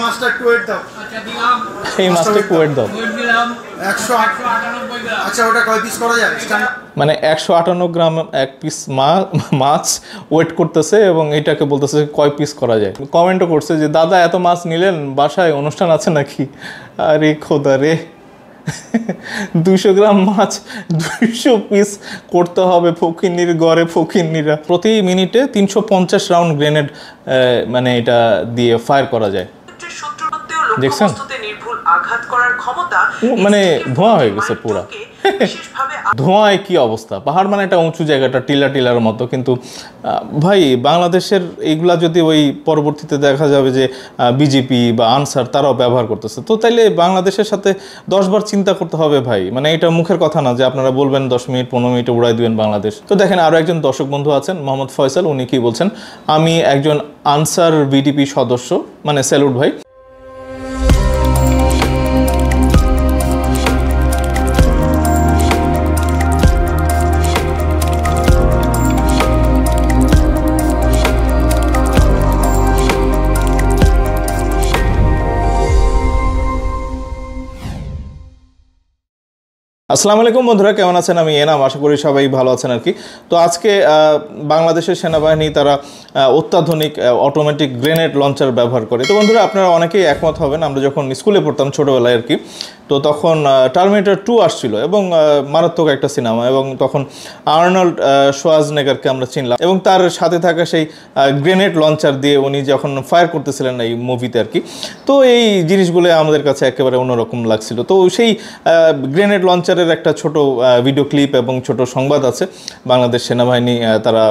মাছটা একটু ওয়েট দাও। আচ্ছা দিলাম। এই মাছটা একটু ওয়েট দাও। ওয়েট দিলাম 198 গ্রাম। আচ্ছা ওটা কয় পিস করা যায়? মানে 158 গ্রাম এক পিস মাছ ওয়েট করতেছে এবং এটাকে বলতেছে কয় পিস করা যায়। কমেন্টও করছে যে দাদা এত মাছ নিলেন, বাসায় অনুষ্ঠান আছে নাকি? আরে খোদা রে, 200 গ্রাম মাছ 200 পিস করতে হবে ফকিন্নির গড়ে। ফকিন্নিরা প্রতি মিনিটে 350 রাউন্ড গ্রেনেড মানে এটা দিয়ে ফায়ার করা যায়। দেখছেন মানে ধোঁয়া হয়ে গেছে পুরা। ধোঁয়ায় কি অবস্থা, পাহাড় মানে একটা উঁচু জায়গাটা টিলার মতো, কিন্তু ভাই বাংলাদেশের এইগুলা যদি ওই পরবর্তীতে দেখা যাবে যে বিজেপি বা আনসার তারাও ব্যবহার করতেছে, তো তাইলে বাংলাদেশের সাথে 10 বার চিন্তা করতে হবে ভাই। মানে এটা মুখের কথা না যে আপনারা বলবেন 10 মিনিট 15 মিনিটে উড়াই দিবেন বাংলাদেশ। তো দেখেন আরও একজন দর্শক বন্ধু আছেন মোহাম্মদ ফয়সাল, উনি কি বলছেন, আমি একজন আনসার বিডিপি সদস্য, মানে স্যালুট ভাই। আসসালামু আলাইকুম বন্ধুরা, কেমন আছেন? আমি এনাম, আশা করি সবাই ভালো আছেন আর কি। তো আজকে বাংলাদেশের সেনাবাহিনী তারা অত্যাধুনিক অটোমেটিক গ্রেনেড লঞ্চার ব্যবহার করে। তো বন্ধুরা আপনারা অনেকেই একমত হবেন, আমরা যখন স্কুলে পড়তাম ছোটোবেলায় আর কি, তো তখন টার্মিনেটর 2 আসছিল এবং মারাত্মক একটা সিনেমা, এবং তখন আর্নল্ড শোয়ার্জনেগারকে আমরা চিনলাম এবং তার সাথে থাকা সেই গ্রেনেড লঞ্চার দিয়ে উনি যখন ফায়ার করতেছিলেন এই মুভিতে আর কি। তো এই জিনিসগুলো আমাদের কাছে একেবারে অন্যরকম লাগছিল। তো সেই গ্রেনেড লঞ্চারের একটা ছোট ভিডিও ক্লিপ এবং ছোট সংবাদ আছে, বাংলাদেশ সেনাবাহিনী তারা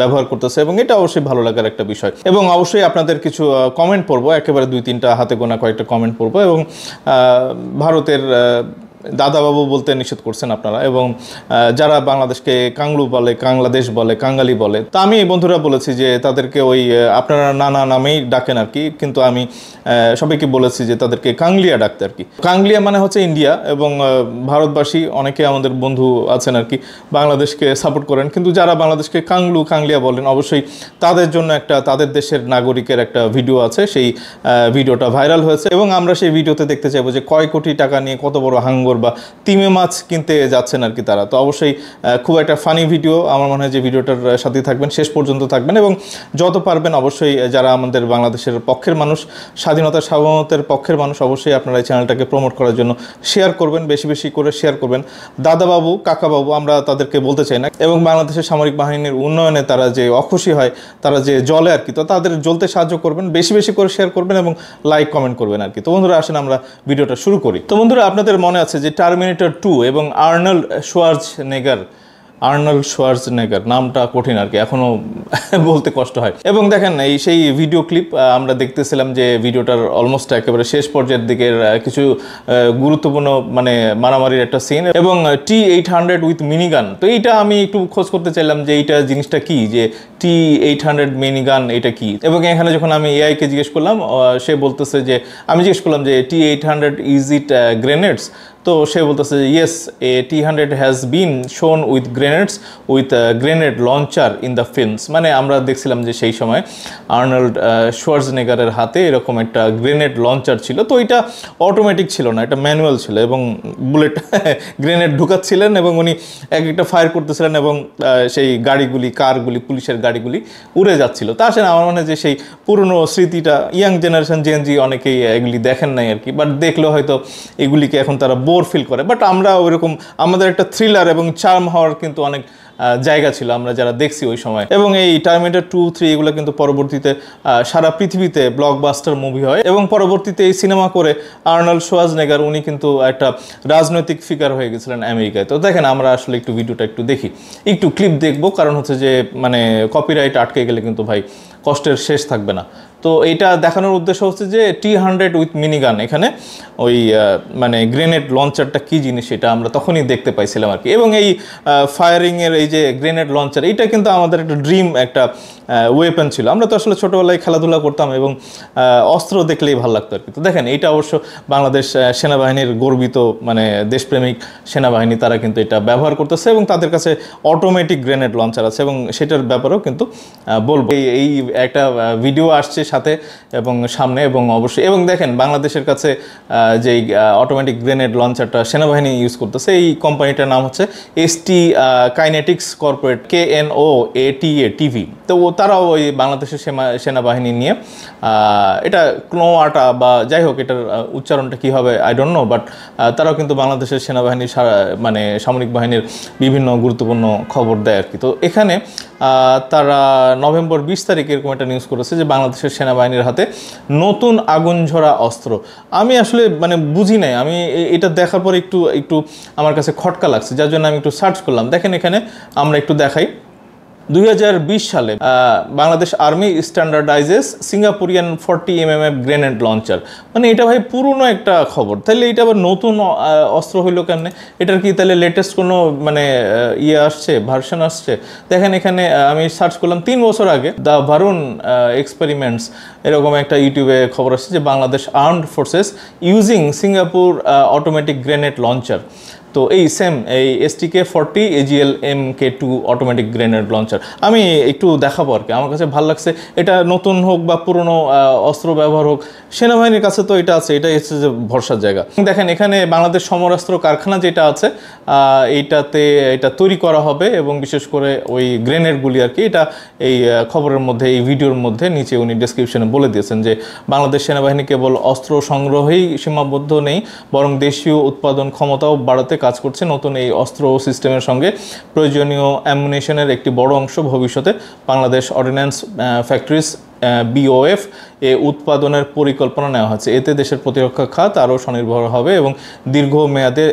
ব্যবহার করতেছে এবং এটা অবশ্যই ভালো লাগার একটা বিষয়। এবং অবশ্যই আপনাদের কিছু কমেন্ট পড়বো, একেবারে 2-3টা হাতে গোনা কয়েকটা কমেন্ট পড়বো, এবং ভারতের দাদাবাবু বলতে নিষেধ করছেন আপনারা, এবং যারা বাংলাদেশকে কাংলু বলে, বাংলাদেশ বলে, কাঙ্গালি বলে, তা আমি বন্ধুরা বলেছি যে তাদেরকে ওই আপনারা নানা নামেই ডাকেন আর কি, কিন্তু আমি সবাইকে বলেছি যে তাদেরকে কাংলিয়া ডাকতে আর কি। কাংলিয়া মানে হচ্ছে ইন্ডিয়া, এবং ভারতবাসী অনেকে আমাদের বন্ধু আছেন আর কি বাংলাদেশকে সাপোর্ট করেন, কিন্তু যারা বাংলাদেশকে কাংলিয়া বলেন, অবশ্যই তাদের জন্য একটা তাদের দেশের নাগরিকের একটা ভিডিও আছে, সেই ভিডিওটা ভাইরাল হয়েছে এবং আমরা সেই ভিডিওতে দেখতে চাইবো যে কয় কোটি টাকা নিয়ে কত বড় হাঙ্গর বা তিমে মাছ কিনতে যাচ্ছেন আর কি তারা। তো অবশ্যই খুব একটা ফানি ভিডিও, আমার মনে হয় যে ভিডিওটার সাথে থাকবেন, শেষ পর্যন্ত থাকবেন, এবং যত পারবেন অবশ্যই যারা আমাদের বাংলাদেশের পক্ষের মানুষ, স্বাধীনতা সার্বভৌমত্বের পক্ষের মানুষ, অবশ্যই আপনারা এই চ্যানেলটাকে প্রমোট করার জন্য শেয়ার করবেন, বেশি বেশি করে শেয়ার করবেন। দাদাবাবু কাকাবাবু আমরা তাদেরকে বলতে চাই না, এবং বাংলাদেশের সামরিক বাহিনীর উন্নয়নে তারা যে অখুশি হয়, তারা যে জ্বলে আর কি, তো তাদের জ্বলতে সাহায্য করবেন, বেশি বেশি করে শেয়ার করবেন এবং লাইক কমেন্ট করবেন আর কি। তো বন্ধুরা আসেন আমরা ভিডিওটা শুরু করি। তো বন্ধুরা আপনাদের মনে আছে যে টার্মিনেটর 2 এবং আর্নল্ড শোয়ার্জনেগার নামটা কঠিন আর কি, এখনও বলতে কষ্ট হয়। এবং দেখেন এই সেই ভিডিও ক্লিপ আমরা দেখতেছিলাম যে ভিডিওটার অলমোস্ট একেবারে শেষ পর্যায়ের দিকের কিছু গুরুত্বপূর্ণ মানে মারামারির একটা সিন, এবং T-800 উইথ মিনিগান। তো এইটা আমি একটু খোঁজ করতে চাইলাম যে এইটা জিনিসটা কি, যে T-800 মিনিগান এটা কি। এবং এখানে যখন আমি এআইকে জিজ্ঞেস করলাম, সে বলতেছে যে, আমি জিজ্ঞেস করলাম যে T-800 ইজ ইট গ্রেনেডস, তো সে বলতেছে yes, A T-100 has been shown with grenades with grenade launcher in the films. মানে আমরা দেখছিলাম যে সেই সময় আর্নল্ড শোয়ার্জনেগারের হাতে এরকম একটা গ্রেনেড লঞ্চার ছিল। তো এটা অটোমেটিক ছিল না, এটা ম্যানুয়াল ছিল, এবং বুলেট গ্রেনেড ঢুকাচ্ছিলেন এবং উনি এক একটা ফায়ার করতেছিলেন, এবং সেই গাড়িগুলি, কারগুলি, পুলিশের গাড়িগুলি উড়ে যাচ্ছিল। তা আসেন আমার মনে হয় যে সেই পুরনো স্মৃতিটা ইয়াং জেনারেশন জেনজি অনেকেই এগুলি দেখেন নাই আর কি, বাট দেখলেও হয়তো এগুলিকে এখন তারা বোর ফিল করে। বাট আমরা ওইরকম আমাদের একটা থ্রিলার এবং চার্ম হওয়ার কিন্তু অনেক জায়গা ছিল আমরা যারা দেখছি ওই সময়। এবং এই টার্মিনেটর 2-3 এগুলো কিন্তু পরবর্তীতে সারা পৃথিবীতে ব্লকবাস্টার মুভি হয়, এবং পরবর্তীতে এই সিনেমা করে আর্নল্ড শোয়ার্জনেগার উনি কিন্তু একটা রাজনৈতিক ফিগার হয়ে গেছিলেন আমেরিকায়। তো দেখেন আমরা আসলে একটু ভিডিওটা একটু দেখি, একটু ক্লিপ দেখবো, কারণ হচ্ছে যে মানে কপিরাইট আটকে গেলে কিন্তু ভাই কষ্টের শেষ থাকবে না। তো এইটা দেখানোর উদ্দেশ্য হচ্ছে যে T-100 উইথ মিনিগান, এখানে ওই মানে গ্রেনেড লঞ্চারটা কী জিনিস এটা আমরা তখনই দেখতে পাইছিলাম আর কি। এবং এই ফায়ারিংয়ের এই যে গ্রেনেড লঞ্চার, এইটা কিন্তু আমাদের একটা ড্রিম একটা ওয়েপন ছিল। আমরা তো আসলে ছোটোবেলায় খেলাধুলা করতাম এবং অস্ত্র দেখলেই ভালো লাগতো আর কি। তো দেখেন এইটা অবশ্য বাংলাদেশ সেনাবাহিনীর গর্বিত মানে দেশপ্রেমিক সেনাবাহিনী, তারা কিন্তু এটা ব্যবহার করতেছে এবং তাদের কাছে অটোমেটিক গ্রেনেড লঞ্চার আছে, এবং সেটার ব্যাপারেও কিন্তু বলবো। এই একটা ভিডিও আসছে সাথে এবং সামনে, এবং অবশ্যই এবং দেখেন বাংলাদেশের কাছে যেই অটোমেটিক গ্রেনেড লঞ্চারটা সেনাবাহিনী ইউজ করতেছে, এই কোম্পানিটার নাম হচ্ছে এসটি কাইনেটিক্স কর্পোরেট, KNOATA তো তারাও ওই বাংলাদেশের সেনাবাহিনী নিয়ে এটা ক্নোয়াটা বা যাই হোক এটার উচ্চারণটা কী হবে আই ডোন্ট নো, বাট তারাও কিন্তু বাংলাদেশের সেনাবাহিনীর মানে সামরিক বাহিনীর বিভিন্ন গুরুত্বপূর্ণ খবর দেয় আর কি। তো এখানে তারা নভেম্বর 20 তারিখ এরকম একটা নিউজ করেছে যে বাংলাদেশের সেনাবাহিনীর হাতে নতুন আগুনঝরা অস্ত্র। আমি আসলে মানে বুঝি নাই, আমি এটা দেখার পর একটু আমার কাছে খটকা লাগছে, যার জন্য আমি একটু সার্চ করলাম। দেখেন এখানে আমরা একটু দেখাই, 2020 সালে Bangladesh army standardizes Singaporean 40mm grenade launcher. মানে এটা ভাই পুরনো একটা খবর, তাহলে এটা আবার নতুন অস্ত্র হইলো কেমনে? এটার কি তাহলে লেটেস্ট কোনো মানে আসছে, ভার্সন আসছে? দেখেন এখানে আমি সার্চ করলাম 3 বছর আগে দ্য ভারুন এক্সপেরিমেন্টস এরকম একটা ইউটিউবে খবর আসছে যে Bangladesh armed forces using Singapore automatic grenade launcher. তো এই সেম এই STK-40 AGL MK2 automatic grenade launcher আমি একটু দেখাবো আর কি। আমার কাছে ভালো লাগছে, এটা নতুন হোক বা পুরনো অস্ত্র ব্যবহার হোক, সেনাবাহিনীর কাছে তো এটা আছে, এটাই হচ্ছে যে ভরসার জায়গা। দেখেন এখানে বাংলাদেশ সমরাস্ত্র কারখানা যেটা আছে এইটাতে এটা তৈরি করা হবে, এবং বিশেষ করে ওই গ্রেনেডগুলি আর কি, এটা এই খবরের মধ্যে, এই ভিডিওর মধ্যে নিচে উনি ডেসক্রিপশনে বলে দিয়েছেন যে বাংলাদেশ সেনাবাহিনী কেবল অস্ত্র সংগ্রহেই সীমাবদ্ধ নেই, বরং দেশীয় উৎপাদন ক্ষমতাও বাড়াতে কাজ করছে। নতুন এই অস্ত্র সিস্টেমের সঙ্গে প্রয়োজনীয় অ্যামুনিশনের একটি বড় অংশ ভবিষ্যতে বাংলাদেশ অর্ডিন্যান্স ফ্যাক্টরিজ BOF উৎপাদনের পরিকল্পনা নেওয়া হচ্ছে। এতে দেশের প্রতিরক্ষা খাত আরও স্বনির্ভর হবে এবং দীর্ঘমেয়াদে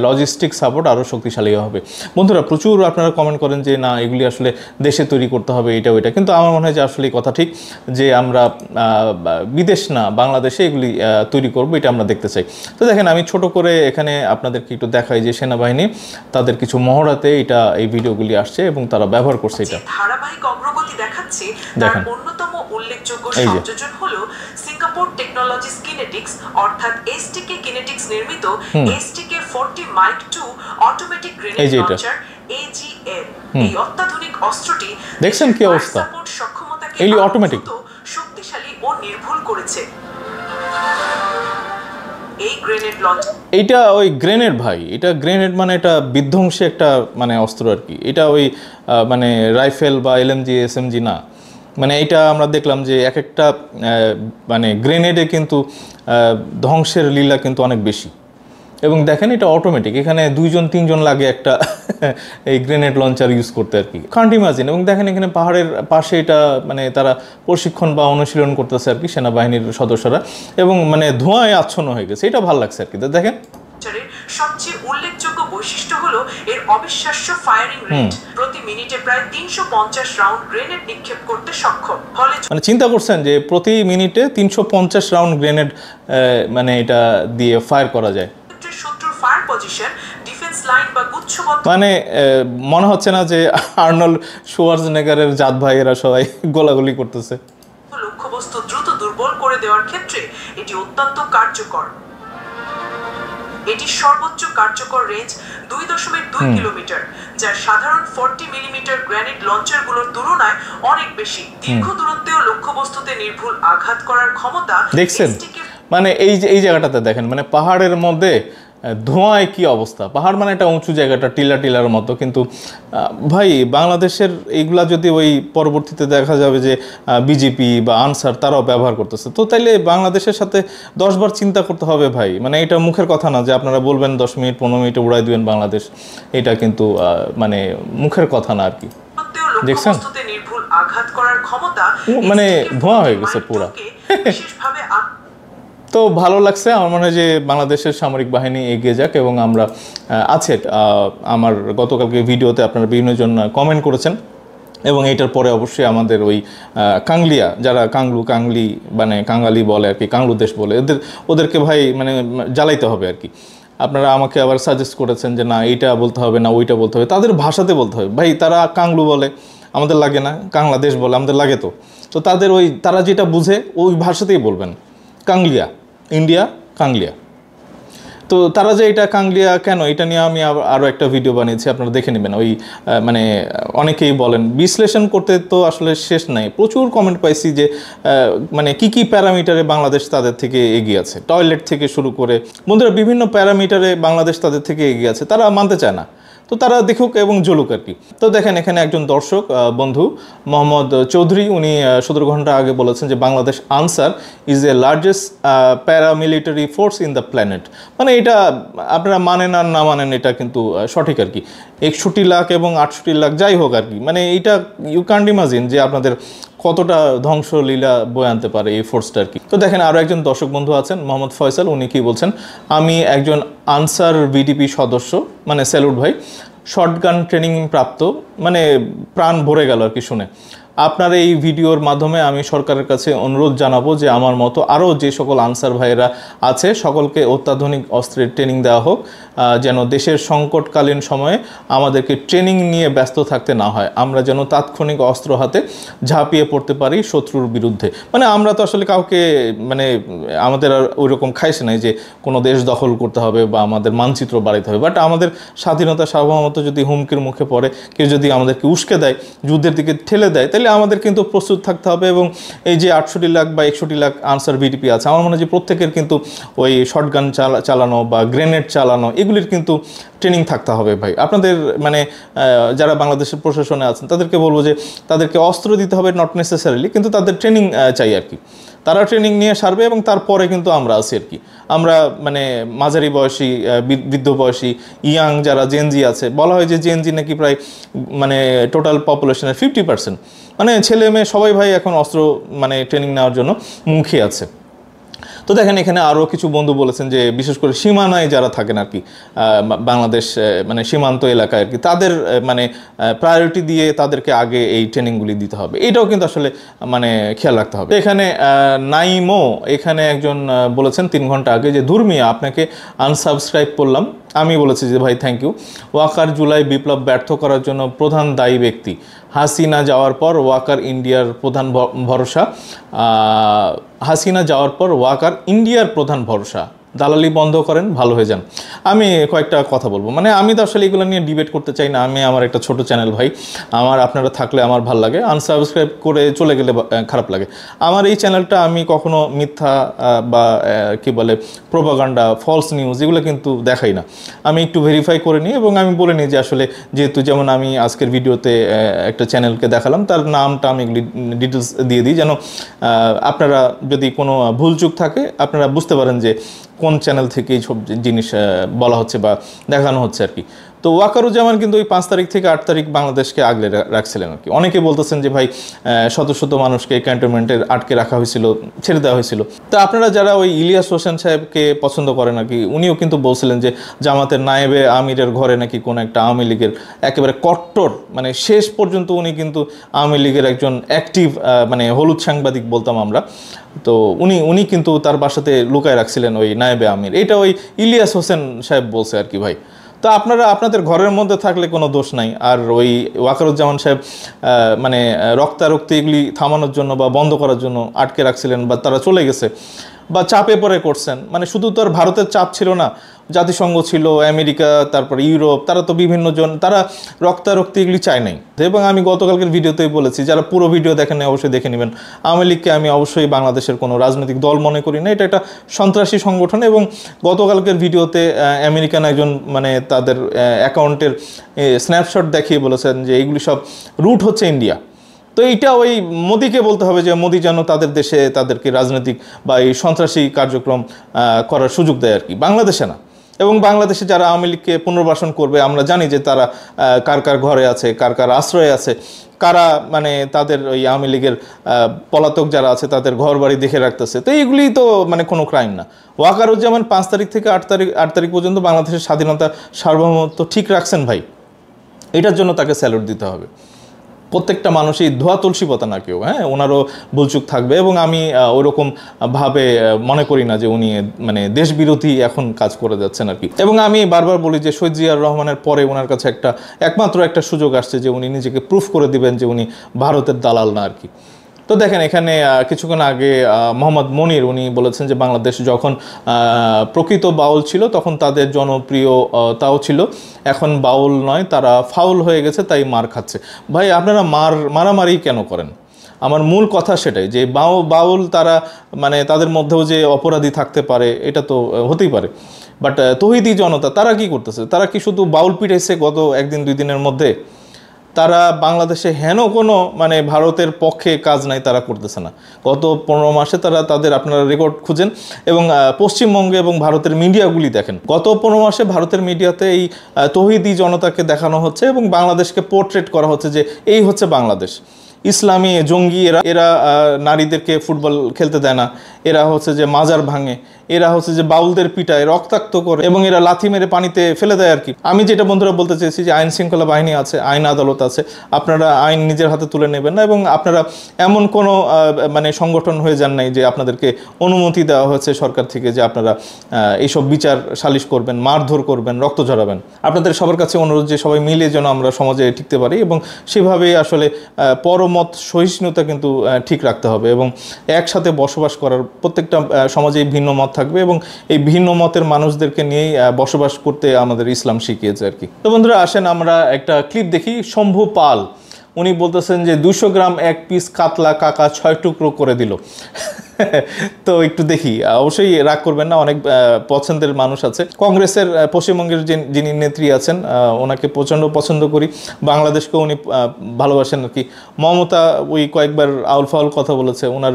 লজিস্টিক সাপোর্ট আরও শক্তিশালী হবে। বন্ধুরা প্রচুর আপনারা কমেন্ট করেন যে না এগুলি আসলে দেশে তৈরি করতে হবে এটা ওইটা, কিন্তু আমার মনে হয় যে আসলে কথা ঠিক যে আমরা বিদেশ না বাংলাদেশে এগুলি তৈরি করব, এটা আমরা দেখতে চাই। তো দেখেন আমি ছোট করে এখানে আপনাদেরকে একটু দেখাই যে সেনাবাহিনী তাদের কিছু মহড়াতে এই ভিডিওগুলি আসছে এবং তারা ব্যবহার করছে এটা। ধারাবাহিক অগ্রগতি দেখাচ্ছে তার অন্যতম উল্লেখযোগ্য সংযোজন হলো সিঙ্গাপুর টেকনোলজিস কিনেটিক্স অর্থাৎ STK কিনেটিক্স নির্মিত STK-40 Mark II automatic grenade launcher AGL। এই অত্যাধুনিক অস্ত্রটি দেখছেন কি অবস্থা, সক্ষমতাকে এই অটোমেটিক শক্তিশালী ও নির্ভুল করেছে। এই গ্রেনেড লঞ্চার, এইটা ওই গ্রেনেড ভাই, এটা গ্রেনেড মানে এটা বিধ্বংসী একটা মানে অস্ত্র আর কি। এটা ওই মানে রাইফেল বা LMG SMG না, মানে এইটা আমরা দেখলাম যে এক একটা মানে গ্রেনেডে কিন্তু ধ্বংসের লীলা কিন্তু অনেক বেশি। এবং দেখেন এটা অটোমেটিক, এখানে 2-3 জন লাগে একটা এই গ্রেনেড লঞ্চার ইউজ করতে আর কি, কান্ট ইমাজিন। এবং দেখেন এখানে পাহাড়ের পাশে এটা মানে তারা প্রশিক্ষণ বা অনুশীলন করতেছে আর কি সেনাবাহিনীর সদস্যরা, এবং মানে ধোঁয়ায় আচ্ছন্ন হয়ে গেছে, এটা ভালো লাগছে আর কি। দেখেন সবচেয়ে উল্লেখযোগ্য বৈশিষ্ট্য হলো এর অবিশ্বাস্য ফায়ারিং রেট, প্রতি মিনিটে প্রায় 350 রাউন্ড গ্রেনেড নিক্ষেপ করতে সক্ষম। ফলে মানে চিন্তা করছেন যে প্রতি মিনিটে 350 রাউন্ড গ্রেনেড মানে এটা দিয়ে ফায়ার করা যায়। শত্রুর ফায়ার পজিশন, ডিফেন্স লাইন বা গুচ্ছবদ্ধ, মানে মনে হচ্ছে না যে আর্নল্ড শোয়ার্জনেগারের জাত ভাইয়েরা সবাই গোলাগুলি করতেছে। লক্ষ্যবস্তু দ্রুত দুর্বল করে দেওয়ার ক্ষেত্রে এটি অত্যন্ত কার্যকর। এটি সর্বোচ্চ কার্যকর রেঞ্জ 2.2 কিলোমিটার, যা সাধারণ 40 মিলিমিটার গ্রেনেড লঞ্চারগুলোর তুলনায় অনেক বেশি। দীর্ঘ দূরত্বেও লক্ষ্যবস্তুতে নির্ভুল আঘাত করার ক্ষমতা দেখছেন। মানে এই জায়গাটাতে দেখেন মানে পাহাড়ের মধ্যে ধোঁয়ায় কি অবস্থা। পাহাড় মানে একটা উঁচু জায়গাটা, টিলার মতো, কিন্তু ভাই বাংলাদেশের এইগুলা যদি ওই পরবর্তীতে দেখা যাবে যে বিজেপি বা আনসার তারাও ব্যবহার করতেছে, তো তাইলে বাংলাদেশের সাথে 10 বার চিন্তা করতে হবে ভাই। মানে এটা মুখের কথা না যে আপনারা বলবেন 10 মিনিট 15 মিনিটে উড়াই দিবেন বাংলাদেশ, এটা কিন্তু মানে মুখের কথা না আর কি। দেখছেন নির্ভুল আঘাত করার ক্ষমতা মানে ধোঁয়া হয়ে গেছে পুরা। বিশেষভাবে তো ভালো লাগছে, আমার মনে হয় যে বাংলাদেশের সামরিক বাহিনী এগিয়ে যাক। এবং আমরা আছে আমার গতকালকে ভিডিওতে আপনারা বিভিন্ন জন কমেন্ট করেছেন, এবং এইটার পরে অবশ্যই আমাদের ওই কাংলিয়া যারা কাংলি মানে কাঙ্গালি বলে আর কি, কাংলু দেশ বলে, ওদেরকে ভাই মানে জ্বালাইতে হবে আর কি। আপনারা আমাকে আবার সাজেস্ট করেছেন যে না এইটা বলতে হবে না ওইটা বলতে হবে, তাদের ভাষাতে বলতে হবে ভাই। তারা কাংলু বলে, আমাদের লাগে না, বাংলাদেশ বলে, আমাদের লাগে। তো তাদের ওই তারা যেটা বুঝে ওই ভাষাতেই বলবেন, কাংলিয়া, ইন্ডিয়া কাংলিয়া। তো তারা যে এটা কাংলিয়া কেন, এটা নিয়ে আমি আরও একটা ভিডিও বানিয়েছি, আপনারা দেখে নেবেন। ওই মানে অনেকেই বলেন, বিশ্লেষণ করতে তো আসলে শেষ নাই, প্রচুর কমেন্ট পাইছি যে মানে কি প্যারামিটারে বাংলাদেশ তাদের থেকে এগিয়ে আছে, টয়লেট থেকে শুরু করে বন্ধুরা বিভিন্ন প্যারামিটারে বাংলাদেশ তাদের থেকে এগিয়ে আছে, তারা মানতে চায় না। তো তারা দেখুক এবং জ্বলুক আর কি। তো দেখেন এখানে একজন দর্শক বন্ধু মোহাম্মদ চৌধুরী, উনি 17 ঘন্টা আগে বলেছেন যে Bangladesh Ansar is a largest paramilitary force in the planet. মানে এটা আপনারা মানেন আর না মানেন, এটা কিন্তু সঠিক আর কি। 61 লাখ এবং 68 লাখ যাই হোক আর কি, মানে এইটা ইউ ক্যান্ট ইমাজিন যে আপনাদের কতটা ধ্বংসলীলা বয়ে আনতে পারে এই ফোর্সটা আর কি। তো দেখেন আরও একজন দর্শক বন্ধু আছেন মোহাম্মদ ফয়সাল, উনি কি বলছেন, আমি একজন আনসার ভিডিপি সদস্য, মানে স্যালুট ভাই, শর্টগান ট্রেনিং প্রাপ্ত, মানে প্রাণ ভরে গেল আর কি শুনে। আপনার এই ভিডিওর মাধ্যমে আমি সরকারের কাছে অনুরোধ জানাবো যে আমার মতো আরও যে সকল আনসার ভাইয়েরা আছে সকলকে অত্যাধুনিক অস্ত্রের ট্রেনিং দেওয়া হোক, যেন দেশের সংকটকালীন সময়ে আমাদেরকে ট্রেনিং নিয়ে ব্যস্ত থাকতে না হয়, আমরা যেন তাৎক্ষণিক অস্ত্র হাতে ঝাঁপিয়ে পড়তে পারি শত্রুর বিরুদ্ধে। মানে আমরা তো আসলে কাউকে মানে আমাদের আর ওই রকম খাইছে নাই যে কোনো দেশ দখল করতে হবে বা আমাদের মানচিত্র বাড়াইতে হবে, বাট আমাদের স্বাধীনতা সার্বভৌমত্ব যদি হুমকির মুখে পড়ে, কেউ যদি আমাদেরকে উস্কে দেয়, যুদ্ধের দিকে ঠেলে দেয়, তাহলে আমাদের কিন্তু প্রস্তুত থাকতে হবে। এবং এই যে 68 লাখ বা 61 লাখ আনসার ভিডিপি আছে, আমার মনে হয় যে প্রত্যেকের কিন্তু ওই শর্টগান চালানো বা গ্রেনেড চালানো এগুলির কিন্তু ট্রেনিং থাকতে হবে ভাই। আপনাদের মানে যারা বাংলাদেশের প্রশাসনে আছেন তাদেরকে বলবো যে তাদেরকে অস্ত্র দিতে হবে নট নেসেসারিলি, কিন্তু তাদের ট্রেনিং চাই আর কি। তারা ট্রেনিং নিয়ে সারবে এবং তারপরে কিন্তু আমরা আছি আর কি। আমরা মানে মাঝারি বয়সী, বৃদ্ধ বয়সী, ইয়াং যারা জেনজি আছে, বলা হয় যে জেনজি নাকি প্রায় মানে টোটাল পপুলেশনের 50%, মানে ছেলে মেয়ে সবাই ভাই এখন অস্ত্র মানে ট্রেনিং নেওয়ার জন্য মুখী আছে। তো দেখেন এখানে আরও কিছু বন্ধু বলেছেন যে বিশেষ করে সীমানায় যারা থাকেন আর কি, বাংলাদেশ মানে সীমান্ত এলাকায় আর কি, তাদের মানে প্রায়োরিটি দিয়ে তাদেরকে আগে এই ট্রেনিংগুলি দিতে হবে, এটাও কিন্তু আসলে মানে খেয়াল রাখতে হবে। এখানে নাইমো এখানে একজন বলেছেন 3 ঘন্টা আগে যে ধর্মিয়া আপনাকে আনসাবস্ক্রাইব করলাম। আমি বলেছি যে ভাই থ্যাংক ইউ। ওয়াকার জুলাই বিপ্লব ব্যর্থ করার জন্য প্রধান দায়ী ব্যক্তি হাসিনা যাওয়ার পর ওয়াকার ইন্ডিয়ার প্রধান ভরসা, হাসিনা যাওয়ার পর ওয়াকার ইন্ডিয়ার প্রধান ভরসা, দালালি বন্ধ করেন, ভালো হয়ে যান। আমি কয়েকটা কথা বলবো, মানে আমি তো আসলে এগুলো নিয়ে ডিবেট করতে চাই না, আমি আমার একটা ছোট চ্যানেল ভাই, আমার আপনারা থাকলে আমার ভালো লাগে, আনসাবস্ক্রাইব করে চলে গেলে খারাপ লাগে। আমার এই চ্যানেলটা আমি কখনো মিথ্যা বা কি বলে প্রোপাগান্ডা, ফলস নিউজ এগুলো কিন্তু দেখাই না, আমি একটু ভেরিফাই করে নিই এবং আমি বলে নিই যে আসলে যেহেতু যেমন আমি আজকের ভিডিওতে একটা চ্যানেলকে দেখালাম, তার নামটা আমি এগুলি ডিটেলস দিয়ে দিই, যেন আপনারা যদি কোনো ভুলচুক থাকে আপনারা বুঝতে পারেন যে কোন চ্যানেল থেকে এই সব জিনিস বলা হচ্ছে বা দেখানো হচ্ছে আর কি। তো ওয়াকারুজ্জামান কিন্তু ওই 5 তারিখ থেকে 8 তারিখ বাংলাদেশকে আগলে রাখছিলেন আর কি। অনেকে বলতেছেন যে ভাই শত শত মানুষকে ক্যান্টনমেন্টে আটকে রাখা হয়েছিল, ছেড়ে দেওয়া হয়েছিল। তো আপনারা যারা ওই ইলিয়াস হোসেন সাহেবকে পছন্দ করেন আর কি, উনিও কিন্তু বলছিলেন যে জামাতের নায়েবে আমিরের ঘরে নাকি কোনো একটা আওয়ামী লীগের একেবারে কট্টর, মানে শেষ পর্যন্ত উনি কিন্তু আওয়ামী লীগের একজন অ্যাক্টিভ মানে হলুদ সাংবাদিক বলতাম আমরা। তো উনি কিন্তু তার বাসাতে লুকায় রাখছিলেন ওই নায়েবে আমির, এটা ওই ইলিয়াস হোসেন সাহেব বলছে আর কি ভাই। তো আপনারা আপনাদের ঘরের মধ্যে থাকলে কোনো দোষ নাই। আর ওই ওয়াকারুজ্জামান সাহেব মানে রক্তারক্তি এগুলি থামানোর জন্য বা বন্ধ করার জন্য আটকে রাখছিলেন বা তারা চলে গেছে বা চাপে পড়ে করছেন, মানে শুধু তো আর ভারতের চাপ ছিল না, জাতিসংঘ ছিল, আমেরিকা, তারপর ইউরোপ, তারা তো বিভিন্ন জন তারা রক্তারক্তি এগুলি চায় নাই। এবং আমি গতকালকের ভিডিওতেই বলেছি, যারা পুরো ভিডিও দেখেন অবশ্যই দেখে নেবেন, আওয়ামী লীগকে আমি অবশ্যই বাংলাদেশের কোনো রাজনৈতিক দল মনে করি না, এটা একটা সন্ত্রাসী সংগঠন। এবং গতকালকের ভিডিওতে আমেরিকান একজন মানে তাদের অ্যাকাউন্টের স্ন্যাপশট দেখিয়ে বলেছেন যে এইগুলি সব রুট হচ্ছে ইন্ডিয়া। তো এইটা ওই মোদিকে বলতে হবে যে মোদি যেন তাদের দেশে তাদেরকে রাজনৈতিক বা এই সন্ত্রাসী কার্যক্রম করার সুযোগ দেয় আর কি, বাংলাদেশে না। এবং বাংলাদেশে যারা আওয়ামী লীগকে পুনর্বাসন করবে, আমরা জানি যে তারা কার কার ঘরে আছে, কার কার আশ্রয়ে আছে, কারা মানে তাদের ওই আওয়ামী লীগের পলাতক যারা আছে তাদের ঘর বাড়ি দেখে রাখতেছে। তো এইগুলি তো মানে কোনো ক্রাইম না। ওয়াকারুজ্জামান 5 তারিখ থেকে 8 তারিখ পর্যন্ত বাংলাদেশের স্বাধীনতা সার্বভৌমত্ব ঠিক রাখছেন ভাই, এটার জন্য তাকে স্যালুট দিতে হবে। প্রত্যেকটা মানুষই ধোয়া তুলসী পাতা না কেউ, হ্যাঁ, ওনারও ভুলচুক থাকবে। এবং আমি ওরকম ভাবে মনে করি না যে উনি মানে দেশবিরোধী এখন কাজ করে যাচ্ছেন আর কি। এবং আমি বারবার বলি যে শহীদ জিয়াউর রহমানের পরে ওনার কাছে একমাত্র একটা সুযোগ আসছে যে উনি নিজেকে প্রুফ করে দিবেন যে উনি ভারতের দালাল না আর কি। তো দেখেন এখানে কিছুক্ষণ আগে মোহাম্মদ মনির উনি বলেছেন যে বাংলাদেশ যখন প্রকৃত বাউল ছিল তখন তাদের জনপ্রিয়তাও ছিল, এখন বাউল নয়, তারা ফাউল হয়ে গেছে তাই মার খাচ্ছে। ভাই আপনারা মারামারি কেন করেন? আমার মূল কথা সেটাই যে বাউল তারা মানে তাদের মধ্যেও যে অপরাধী থাকতে পারে এটা তো হতেই পারে, বাট তৌহিদি জনতা তারা কি করতেছে? তারা কি শুধু বাউল পিটাইছে গত একদিন দুই দিনের মধ্যে? তারা বাংলাদেশে হেন কোনো মানে ভারতের পক্ষে কাজ নাই তারা করতেছে না। গত 15 মাসে তাদের আপনারা রেকর্ড খুঁজেন এবং পশ্চিমবঙ্গে এবং ভারতের মিডিয়াগুলি দেখেন, গত 15 মাসে ভারতের মিডিয়াতে এই তৌহিদি জনতাকে দেখানো হচ্ছে এবং বাংলাদেশকে পোর্ট্রেট করা হচ্ছে যে এই হচ্ছে বাংলাদেশ, ইসলামী জঙ্গি, এরা নারীদেরকে ফুটবল খেলতে দেয় না, এরা হচ্ছে যে মাজার ভাঙে, এরা হচ্ছে যে বাউলদের পিটায়, রক্তাক্ত করে এবং এরা লাথি মেরে পানিতে ফেলে দেয় আর কি। আমি যেটা বন্ধুরা বলতে চেয়েছি যে আইন শৃঙ্খলা বাহিনী আছে, আইন আদালত আছে, আপনারা আইন নিজের হাতে তুলে নেবেন না এবং আপনারা এমন কোনো মানে সংগঠন হয়ে যান নাই যে আপনাদেরকে অনুমতি দেওয়া হয়েছে সরকার থেকে যে আপনারা এইসব বিচার সালিশ করবেন, মারধর করবেন, রক্ত ঝরাবেন। আপনাদের সবার কাছে অনুরোধ যে সবাই মিলে যেন আমরা সমাজে টিকতে পারি এবং সেভাবেই আসলে পরমত সহিষ্ণুতা কিন্তু ঠিক রাখতে হবে এবং একসাথে বসবাস করার, প্রত্যেকটা সমাজেই ভিন্ন মত থাকবে এবং এই ভিন্ন মতের মানুষদেরকে নিয়েই বসবাস করতে আমাদের ইসলাম শিখিয়েছে আর কি। তো বন্ধুরা আসেন আমরা একটা ক্লিপ দেখি। শম্ভু পাল উনি বলতেছেন যে 200 গ্রাম এক পিস কাতলা কাকা 6 টুকরো করে দিল। তো একটু দেখি, অবশ্যই রাগ করবেন না, অনেক পছন্দের মানুষ আছে। কংগ্রেসের পশ্চিমবঙ্গের যিনি নেত্রী আছেন ওনাকে প্রচণ্ড পছন্দ করি, বাংলাদেশকে উনি ভালোবাসেন আর কি। মমতা ওই কয়েকবার আউল ফাউল কথা বলেছে, ওনার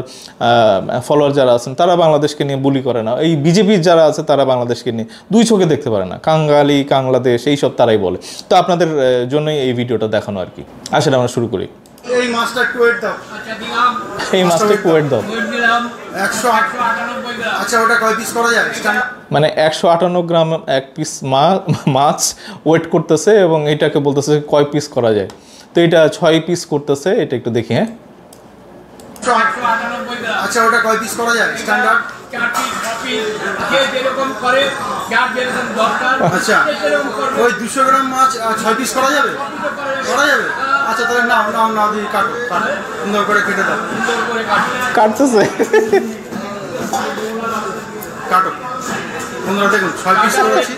ফলোয়ার যারা আছেন তারা বাংলাদেশকে নিয়ে বুলি করে না, এই বিজেপির যারা আছে তারা বাংলাদেশকে নিয়ে দুই চোখে দেখতে পারে না, কাঙ্গালি বাংলাদেশ এইসব তারাই বলে। তো আপনাদের জন্যই এই ভিডিওটা দেখানো আর কি। আসলে আমরা শুরু করি। এই মাছটা একটু ওয়েট দাও। এই মাছটা একটু ওয়েট দাও। 198 গ্রাম। আচ্ছা ওটা কয় পিস করা যায়? মানে 158 গ্রাম এক পিস মাছ ওয়েট করতেছে এবং এটাকে বলতেছে কয় পিস করা যায়। তো এটা 6 পিস করতেছে, এটা একটু দেখি। হ্যাঁ 198 গ্রাম। আচ্ছা ওটা কয় পিস করা যায়? স্ট্যান্ডার্ড 4 পিস 6 পিস যে যেরকম করে যার যেরকম দরকার। আচ্ছা ওই 200 গ্রাম মাছ 6 পিস করা যাবে? করা যাবে। আচ্ছা তাহলে নাও দিয়ে কাটো সুন্দর করে কেটে দাও। সুন্দর করে কাটতেছে, কাটো বন্ধুরা দেখুন 6 পিস করেছি।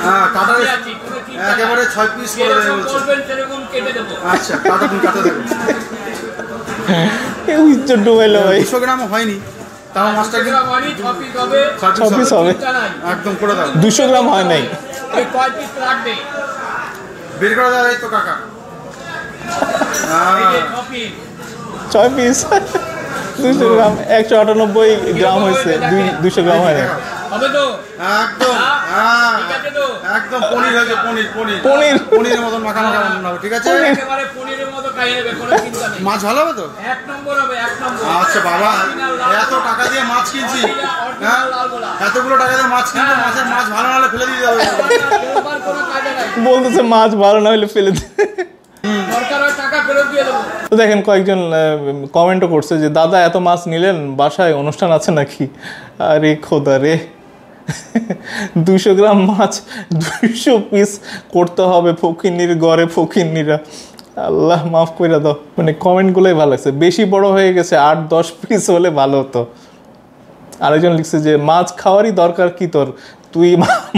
হ্যাঁ কাটার একেবারে 6 পিস করে দেবো বলছি। আচ্ছা কাটো দেখুন। এই উজ্জ্বল ডুবাইলো ভাই। 200 গ্রাম হয়নি, তাও মাছটা কি 6 পিস হবে? একদম করে দাও। 200 গ্রাম হয় নাই, কয় পিস লাগবে বের করে দাও। এই তো কাকা 6 পিস 200 গ্রাম 198 গ্রাম হয়েছে, 200 গ্রাম হয় না হবে তো? একদম একদম পনির হয়েছে, পনিরের মতন মাখা বানাবো। ঠিক আছে একেবারে পনিরের মতো খাইয়ে নেবে, কোনো চিন্তা নেই। মাছ ভালো হবে তো? এক নম্বর হবে, এক নম্বর। আচ্ছা বাবা এত টাকা দিয়ে মাছ কিনছি, হ্যাঁ এতগুলো টাকা দিয়ে মাছ কিনবো, মাছ ভালো না হলে ফেলে দিয়ে যাবে। বলতেছে মাছ ভালো না হলে ফেলে দিয়ে তো দেখেন কয়েকজন কমেন্টও করছে যে দাদা এত মাছ নিলেন, বাসায় অনুষ্ঠান আছে নাকি? আরে খোদা রে, 200 গ্রাম মাছ 200 পিস করতে হবে ফকিন্নির ঘরে, ফকিন্নিরা আল্লাহ মাফ করে দাও। মানে কমেন্টগুলোই ভালো লাগছে, বেশি বড় হয়ে গেছে, 8-10 পিস হলে ভালো হতো। আরেকজন লিখছে যে মাছ খাওয়ারই দরকার কি তোর, তুই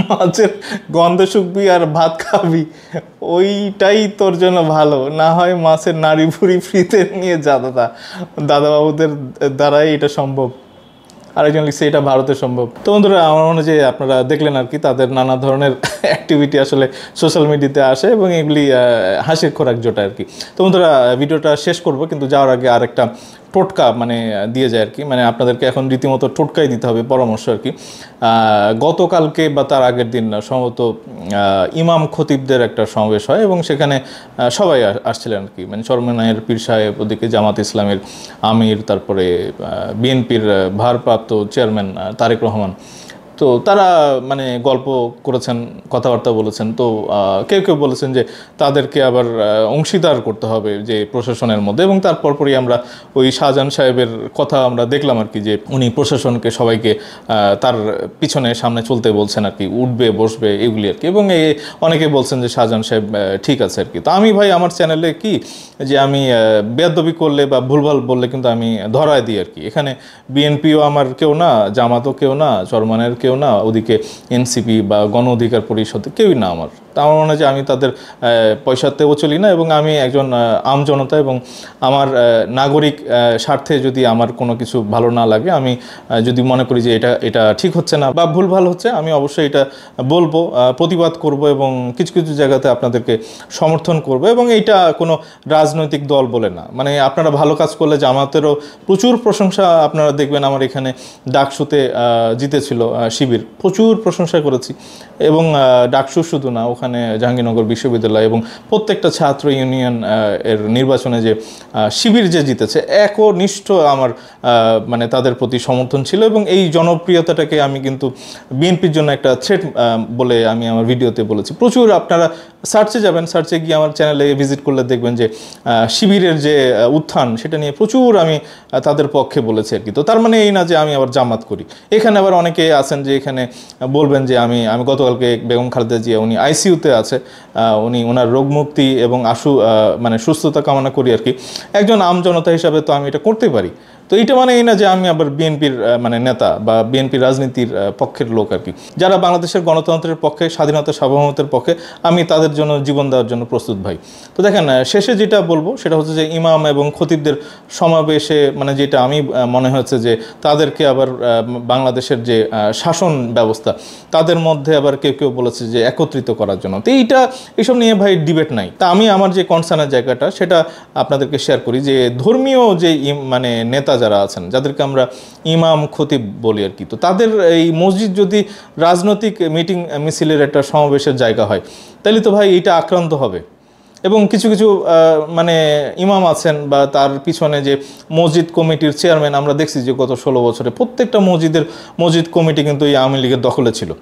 মাছের গন্ধ শুকবি আর ভাত খাবি, ওইটাই তোর জন্য ভালো, না হয় মাছের নাড়ি ভুড়ি ফ্রিতে নিয়ে যা দাদাবাবুদের দ্বারাই এটা সম্ভব। আরেকজন লিখছে এটা ভারতে সম্ভব। তো বন্ধুরা আমার মনে হয় যে আপনারা দেখলেন আর কি, তাদের নানা ধরনের অ্যাক্টিভিটি আসলে সোশ্যাল মিডিয়াতে আসে এবং এগুলি হাসির খোরাক জোটায় আর কি। তো বন্ধুরা ভিডিওটা শেষ করব, কিন্তু যাওয়ার আগে আরেকটা টোটকা মানে দিয়ে যায় আর কি, মানে আপনাদেরকে এখন রীতিমতো টোটকাই দিতে হবে, পরামর্শ আর কি। গতকালকে বা তার আগের দিন সম্ভবত ইমাম খতিবদের একটা সমাবেশ হয় এবং সেখানে সবাই আসছিলেন আর কি, মানে চরমনাইয়ের পীর সাহেব, ওদিকে জামাত ইসলামের আমির, তারপরে বিএনপির ভারপ্রাপ্ত চেয়ারম্যান তারেক রহমান। তো তারা মানে গল্প করেছেন, কথাবার্তা বলেছেন। তো কেউ কেউ বলেছেন যে তাদেরকে আবার অংশীদার করতে হবে যে প্রশাসনের মধ্যে, এবং তারপরই আমরা ওই শাহজাহান সাহেবের কথা আমরা দেখলাম আর কি, যে উনি প্রশাসনকে সবাইকে তার পিছনে সামনে চলতে বলছেন আর কি, উঠবে বসবে এগুলি আর কি। এবং অনেকে বলছেন যে শাহজাহান সাহেব ঠিক আছে আর কি। তো আমি ভাই আমার চ্যানেলে কি যে আমি বেয়াদবি করলে বা ভুলভাল বললে কিন্তু আমি ধরায় দিই আর কি। এখানে বিএনপিও আমার কেউ না, জামাতও কেউ না, চরমানের কেউ না, ওদিকে এনসিপি বা গণ অধিকার পরিষদ কেউই না আমার। তা আমার মনে হয় যে আমি তাদের পয়সাতেও চলি না, এবং আমি একজন আমজনতা, এবং আমার নাগরিক স্বার্থে যদি আমার কোনো কিছু ভালো না লাগে, আমি যদি মনে করি যে এটা ঠিক হচ্ছে না বা ভুলভাল হচ্ছে, আমি অবশ্যই এটা বলবো, প্রতিবাদ করব, এবং কিছু কিছু জায়গাতে আপনাদেরকে সমর্থন করব। এবং এইটা কোনো রাজনৈতিক দল বলে না, মানে আপনারা ভালো কাজ করলে জামাতেরও প্রচুর প্রশংসা আপনারা দেখবেন। আমার এখানে ডাকসুতে জিতেছিল শিবির, প্রচুর প্রশংসা করেছি। এবং ডাকসু শুধু না, ওখানে জাহাঙ্গীরনগর বিশ্ববিদ্যালয় এবং প্রত্যেকটা ছাত্র ইউনিয়ন এর নির্বাচনে যে শিবির যে জিতেছে, একনিষ্ঠ আমার মানে তাদের প্রতি সমর্থন ছিল। এবং এই জনপ্রিয়তাটাকে আমি কিন্তু বিএনপির জন্য একটা থ্রেট বলে আমি আমার ভিডিওতে বলেছি। প্রচুর আপনারা সার্চে যাবেন, সার্চে গিয়ে আমার চ্যানেলে ভিজিট করলে দেখবেন যে শিবিরের যে উত্থান সেটা নিয়ে প্রচুর আমি তাদের পক্ষে বলেছি আর কি। তো তার মানে এই না যে আমি আবার জামাত করি। এখানে আবার অনেকে আছেন যে এখানে বলবেন যে আমি গতকালকে বেগম খালেদা জিয়া উনি আইসিইউতে আছে, উনি ওনার রোগ মুক্তি এবং মানে সুস্থতা কামনা করি আর কি। একজন আমজনতা হিসাবে তো আমি এটা করতে পারি। তো এইটা মানে এই না যে আমি আবার বিএনপির মানে নেতা বা বিএনপির রাজনীতির পক্ষের লোক আর কি। যারা বাংলাদেশের গণতন্ত্রের পক্ষে, স্বাধীনতা সার্বভৌমত্বের পক্ষে, আমি তাদের জন্য জীবন দেওয়ার জন্য প্রস্তুত ভাই। তো দেখেন, শেষে যেটা বলবো সেটা হচ্ছে যে ইমাম এবং খতিবদের সমাবেশে মানে যেটা আমি মনে হয়েছে যে তাদেরকে আবার বাংলাদেশের যে শাসন ব্যবস্থা তাদের মধ্যে আবার কেউ কেউ বলেছে যে একত্রিত করার জন্য। তো এইসব নিয়ে ভাই ডিবেট নাই। তা আমি আমার যে কনসার্নের জায়গাটা সেটা আপনাদেরকে শেয়ার করি, যে ধর্মীয় যে মানে নেতা যারা আছেন, যাদেরকে আমরা ইমাম খতিব বলি আর কি, তো তাদের এই মসজিদ যদি রাজনৈতিক মিটিং মিছিলের একটা সমাবেশের জায়গা হয়, তাহলে তো ভাই এটা আক্রান্ত হবে। এবং কিছু কিছু মানে ইমাম আছেন বা তার পিছনে যে মসজিদ কমিটির চেয়ারম্যান, আমরা দেখছি যে গত 16 বছরে প্রত্যেকটা মসজিদ কমিটি কিন্তু এই আওয়ামী লীগের দখলে ছিল।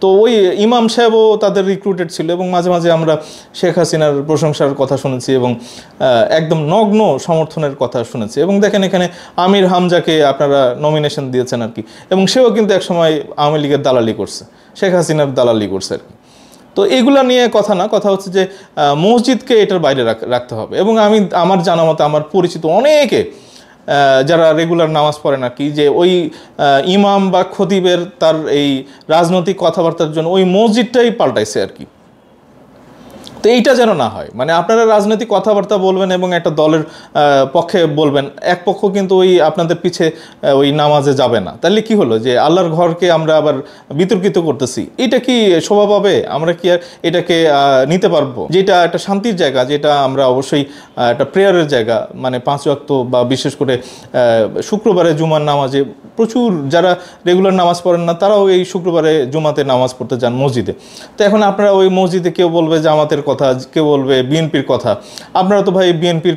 তো ওই ইমাম সাহেবও তাদের রিক্রুটেড ছিল, এবং মাঝে মাঝে আমরা শেখ হাসিনার প্রশংসার কথা শুনেছি এবং একদম নগ্ন সমর্থনের কথা শুনেছি। এবং দেখেন এখানে আমির হামজাকে আপনারা নমিনেশন দিয়েছেন আর কি, এবং সেও কিন্তু একসময় আওয়ামী লীগের দালালি করছে, শেখ হাসিনার দালালি করছে আর কি। তো এগুলা নিয়ে কথা না, কথা হচ্ছে যে মসজিদকে এটার বাইরে রাখতে হবে। এবং আমি আমার জানা মতে আমার পরিচিত অনেকে যারা রেগুলার নামাজ পড়ে না কি, যে ওই ইমাম বা খতিবের তার এই রাজনৈতিক কথাবার্তার জন্য ওই মসজিদটাই পাল্টাইছে আর কি। তো এইটা যেন না হয়, মানে আপনারা রাজনৈতিক কথাবার্তা বলবেন এবং একটা দলের পক্ষে বলবেন, এক পক্ষ কিন্তু ওই আপনাদের পিছে ওই নামাজে যাবে না, তাহলে কি হলো যে আল্লাহর ঘরকে আমরা আবার বিতর্কিত করতেছি। এটা কি শোভা পাবে? আমরা কি আর এটাকে নিতে পারবো? যেটা একটা শান্তির জায়গা, যেটা আমরা অবশ্যই একটা প্রেয়ারের জায়গা, মানে 5 ওয়াক্ত বা বিশেষ করে শুক্রবারে জুমার নামাজে প্রচুর যারা রেগুলার নামাজ পড়েন না তারাও এই শুক্রবারে জুমাতে নামাজ পড়তে যান মসজিদে। তো এখন আপনারা ওই মসজিদে কেউ বলবে জামাতের কথা, কেউ বলবে বিএনপির কথা, আপনারা তো ভাই বিএনপির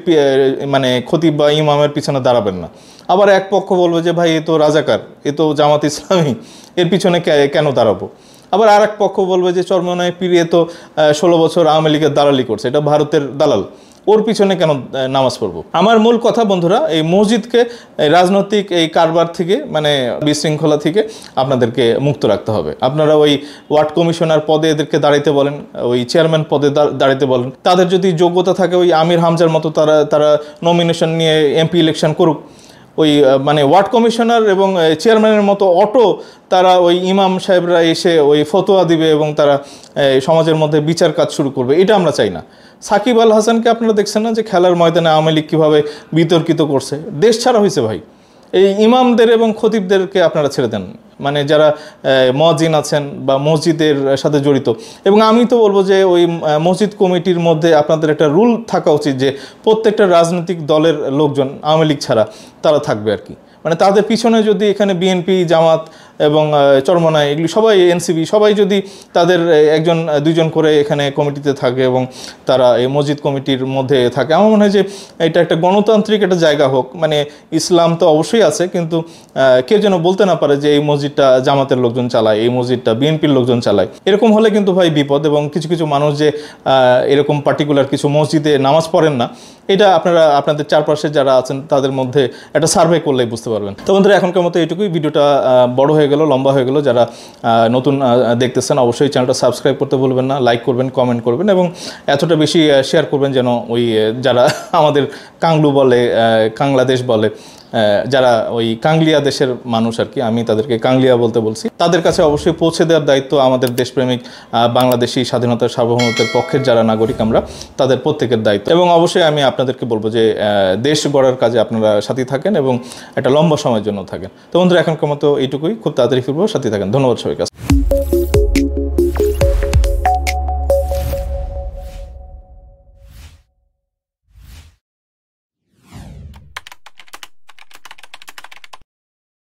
মানে খতিব বা ইমামের পিছনে দাঁড়াবেন না। আবার এক পক্ষ বলবে যে ভাই এ তো রাজাকার, এ তো জামাত ইসলামী, এর পিছনে কেন দাঁড়াবো। আবার আর এক পক্ষ বলবে যে চরমনায় পীর তো 16 বছর আওয়ামী লীগের দালালি করছে, এটা ভারতের দালাল, ওর পিছনে কেন নামাজ পড়বো। আমার মূল কথা বন্ধুরা, এই মসজিদকে রাজনৈতিক এই কারবার থেকে মানে বিশৃঙ্খলা থেকে আপনাদেরকে মুক্ত রাখতে হবে। আপনারা ওই ওয়ার্ড কমিশনার পদে এদেরকে দাঁড়াইতে বলেন, ওই চেয়ারম্যান পদে দাঁড়াইতে বলেন, তাদের যদি যোগ্যতা থাকে ওই আমির হামজার মতো তারা নমিনেশন নিয়ে এমপি ইলেকশন করুক। ওই মানে ওয়ার্ড কমিশনার এবং চেয়ারম্যানের মতো তারা ওই ইমাম সাহেবরা এসে ওই ফতোয়া দিবে এবং তারা সমাজের মধ্যে বিচার কাজ শুরু করবে, এটা আমরা চাই না। সাকিব আল হাসানকে আপনারা দেখছেন না যে খেলার ময়দানে আওয়ামী লীগ কীভাবে বিতর্কিত করছে, দেশ ছাড়া হয়েছে ভাই। এই ইমামদের এবং খতিবদেরকে আপনারা ছেড়ে দেন, মানে যারা মুয়াজ্জিন আছেন বা মসজিদের সাথে জড়িত। এবং আমি তো বলবো যে ওই মসজিদ কমিটির মধ্যে আপনাদের একটা রুল থাকা উচিত যে প্রত্যেকটা রাজনৈতিক দলের লোকজন আওয়ামী লীগ ছাড়া তারা থাকবে আর কি। মানে তাদের পিছনে যদি এখানে বিএনপি, জামাত এবং চরমনাই এগুলি সবাই এনসিবি সবাই যদি তাদের একজন দুইজন করে এখানে কমিটিতে থাকে এবং তারা এই মসজিদ কমিটির মধ্যে থাকে, আমার মনে হয় যে এটা একটা গণতান্ত্রিক একটা জায়গা হোক। মানে ইসলাম তো অবশ্যই আছে, কিন্তু কেউ যেন বলতে না পারে যে এই মসজিদটা জামাতের লোকজন চালায়, এই মসজিদটা বিএনপির লোকজন চালায়। এরকম হলে কিন্তু ভাই বিপদ। এবং কিছু কিছু মানুষ যে এরকম পার্টিকুলার কিছু মসজিদে নামাজ পড়েন না, এটা আপনারা আপনাদের চারপাশে যারা আছেন তাদের মধ্যে একটা সার্ভে করলেই বুঝতে পারবেন। তো বন্ধুরা এখনকার মতো এইটুকুই, ভিডিওটা বড় হয়ে গেল, লম্বা হয়ে গেল। যারা নতুন দেখতেছেন অবশ্যই চ্যানেলটা সাবস্ক্রাইব করতে ভুলবেন না, লাইক করবেন, কমেন্ট করবেন এবং এতটা বেশি শেয়ার করবেন যেন ওই যারা আমাদের কাংলু বলে, কাংলাদেশ বলে, যারা ওই কাংলিয়া দেশের মানুষ আর কি, আমি তাদেরকে কাংলিয়া বলতে বলছি, তাদের কাছে অবশ্যই পৌঁছে দেওয়ার দায়িত্ব আমাদের দেশপ্রেমিক বাংলাদেশি স্বাধীনতার সার্বভৌমত্বের পক্ষের যারা নাগরিক আমরা, তাদের প্রত্যেকের দায়িত্ব। এবং অবশ্যই আমি আপনাদেরকে বলবো যে দেশ গড়ার কাজে আপনারা সাথী থাকেন এবং একটা লম্বা সময়ের জন্য থাকেন। তো বন্ধুরা এখনকার মতো এইটুকুই, খুব তাড়াতাড়ি ফিরবো, সাথী থাকেন। ধন্যবাদ সবাইকে।